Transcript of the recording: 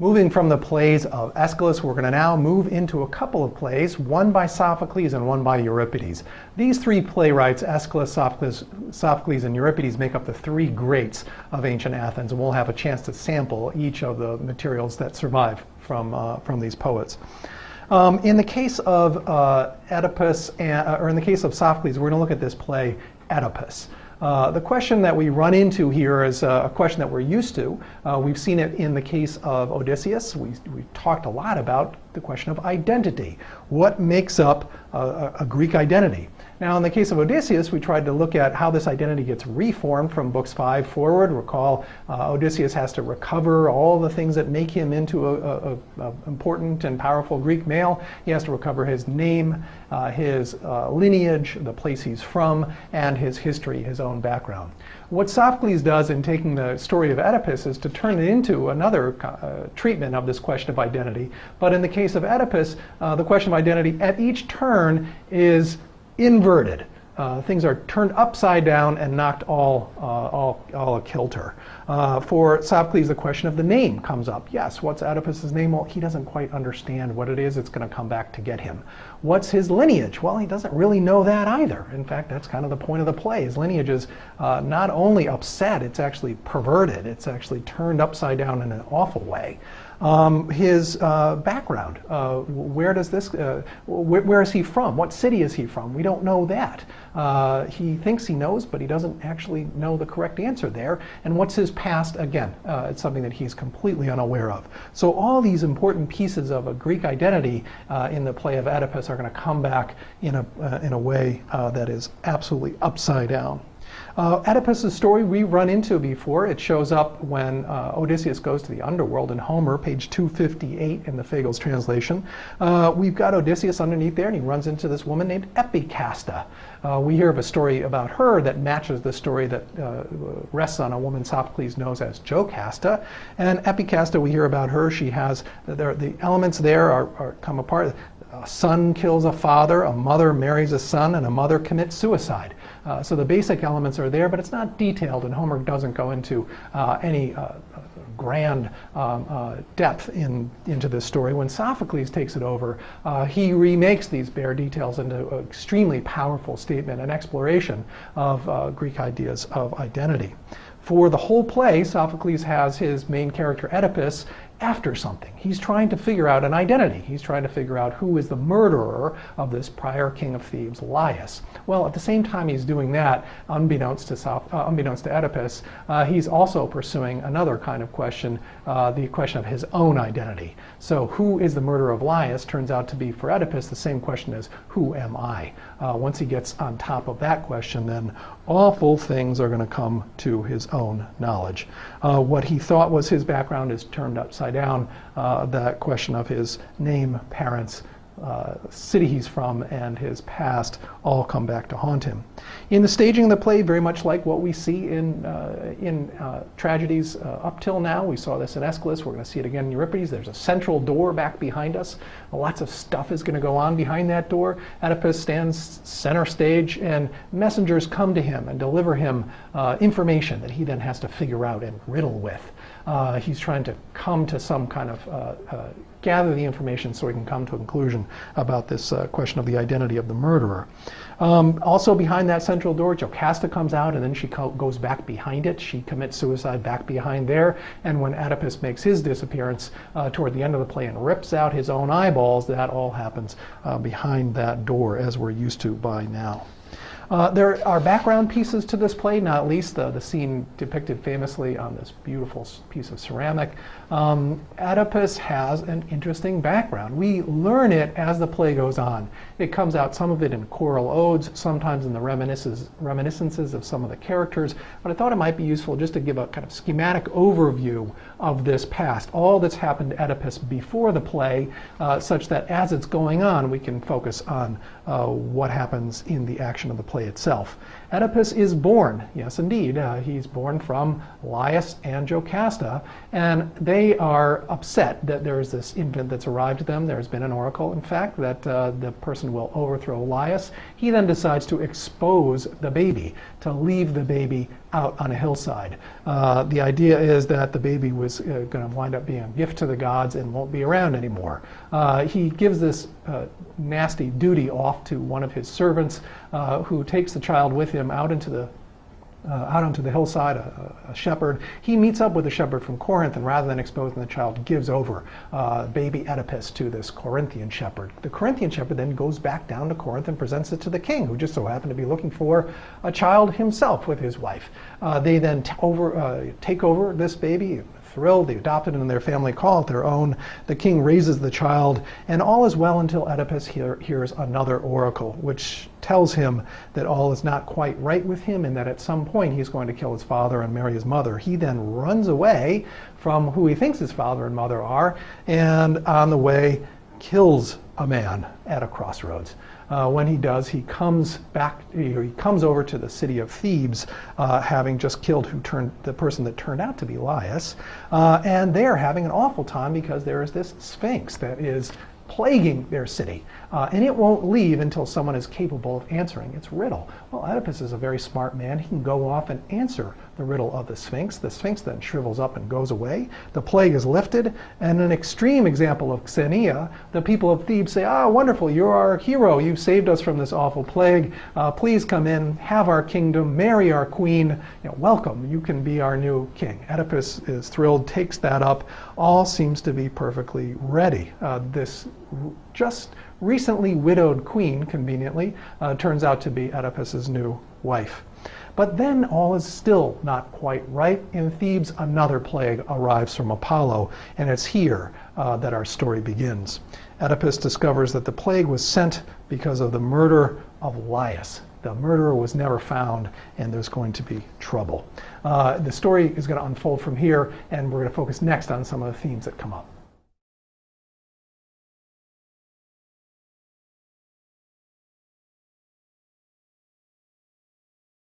Moving from the plays of Aeschylus, we're going to now move into a couple of plays, one by Sophocles and one by Euripides. These three playwrights, Aeschylus, Sophocles, and Euripides, make up the three greats of ancient Athens, and we'll have a chance to sample each of the materials that survive from these poets. In the case of Oedipus, or in the case of Sophocles, we're going to look at this play, Oedipus. The question that we run into here is a question that we're used to. We've seen it in the case of Odysseus. We talked a lot about the question of identity. What makes up a Greek identity? Now, in the case of Odysseus, we tried to look at how this identity gets reformed from books 5 forward. Recall, Odysseus has to recover all the things that make him into an important and powerful Greek male. He has to recover his name, his lineage, the place he's from, and his history, his own background. What Sophocles does in taking the story of Oedipus is to turn it into another treatment of this question of identity. But in the case of Oedipus, the question of identity at each turn is inverted. Things are turned upside down and knocked all a-kilter. For Sophocles, the question of the name comes up. Yes, what's Oedipus's name? Well, he doesn't quite understand what it is. It's going to come back to get him. What's his lineage? Well, he doesn't really know that either. In fact, that's kind of the point of the play. His lineage is not only upset, it's actually perverted. It's actually turned upside down in an awful way. His background, where is he from? What city is he from? We don't know that. He thinks he knows, but he doesn't actually know the correct answer there. And what's his past? Again, it's something that he's completely unaware of. So all these important pieces of a Greek identity in the play of Oedipus are going to come back in a way that is absolutely upside down. Oedipus' story we run into before. It shows up when Odysseus goes to the underworld in Homer, page 258 in the Fagles translation. We've got Odysseus underneath there, and he runs into this woman named Epicasta. We hear of a story about her that matches the story that rests on a woman Sophocles knows as Jocasta. And Epicasta, we hear about her. She has, the elements there are come apart. A son kills a father, a mother marries a son, and a mother commits suicide. So the basic elements are there, but it's not detailed, and Homer doesn't go into any grand depth into this story. When Sophocles takes it over, he remakes these bare details into an extremely powerful statement, an exploration of Greek ideas of identity. For the whole play, Sophocles has his main character Oedipus after something. He's trying to figure out an identity. He's trying to figure out who is the murderer of this prior king of Thebes, Laius. Well, at the same time he's doing that, unbeknownst to Oedipus, he's also pursuing another kind of question, the question of his own identity. So who is the murderer of Laius turns out to be, for Oedipus, the same question as who am I? Once he gets on top of that question, then awful things are going to come to his own knowledge. What he thought was his background is turned upside down. That question of his name, parents, city he's from, and his past all come back to haunt him. In the staging of the play, very much like what we see in tragedies up till now. We saw this in Aeschylus. We're going to see it again in Euripides. There's a central door back behind us. Lots of stuff is going to go on behind that door. Oedipus stands center stage, and messengers come to him and deliver him information that he then has to figure out and riddle with. He's trying to come to some kind of gather the information so he can come to a conclusion about this question of the identity of the murderer. Also behind that central door, Jocasta comes out, and then she goes back behind it. She commits suicide back behind there, and when Oedipus makes his disappearance toward the end of the play and rips out his own eyeballs, that all happens behind that door, as we're used to by now. There are background pieces to this play, not least the scene depicted famously on this beautiful piece of ceramic. Oedipus has an interesting background. We learn it as the play goes on. It comes out, some of it in choral odes, sometimes in the reminiscences of some of the characters, but I thought it might be useful just to give a kind of schematic overview of this past, all that's happened to Oedipus before the play, such that as it's going on, we can focus on what happens in the action of the play itself. Oedipus is born, yes indeed, he's born from Laius and Jocasta, and they are upset that there is this infant that's arrived to them. There's been an oracle, in fact, that the person will overthrow Laius. He then decides to expose the baby, to leave the baby out on a hillside. The idea is that the baby was going to wind up being a gift to the gods and won't be around anymore. He gives this nasty duty off to one of his servants, who takes the child with him out onto the hillside, a shepherd. He meets up with a shepherd from Corinth, and rather than exposing the child, gives over baby Oedipus to this Corinthian shepherd. The Corinthian shepherd then goes back down to Corinth and presents it to the king, who just so happened to be looking for a child himself with his wife. They then take over this baby. Thrilled, they adopt it into their family, call it their own. The king raises the child, and all is well until Oedipus hears another oracle, which tells him that all is not quite right with him and that at some point he's going to kill his father and marry his mother. He then runs away from who he thinks his father and mother are, and on the way kills a man at a crossroads. When he does, he comes over to the city of Thebes, having just killed the person that turned out to be Laius, and they're having an awful time because there is this Sphinx that is plaguing their city, and it won't leave until someone is capable of answering its riddle. Well, Oedipus is a very smart man. He can go off and answer the riddle of the Sphinx. The Sphinx then shrivels up and goes away. The plague is lifted, and an extreme example of xenia, the people of Thebes say, wonderful, you're our hero. You saved us from this awful plague. Please come in, have our kingdom, marry our queen. Welcome, you can be our new king. Oedipus is thrilled, takes that up. All seems to be perfectly ready. This just recently widowed queen, conveniently, turns out to be Oedipus's new wife. But then all is still not quite right. In Thebes, another plague arrives from Apollo, and it's here that our story begins. Oedipus discovers that the plague was sent because of the murder of Laius. The murderer was never found, and there's going to be trouble. The story is going to unfold from here, and we're going to focus next on some of the themes that come up.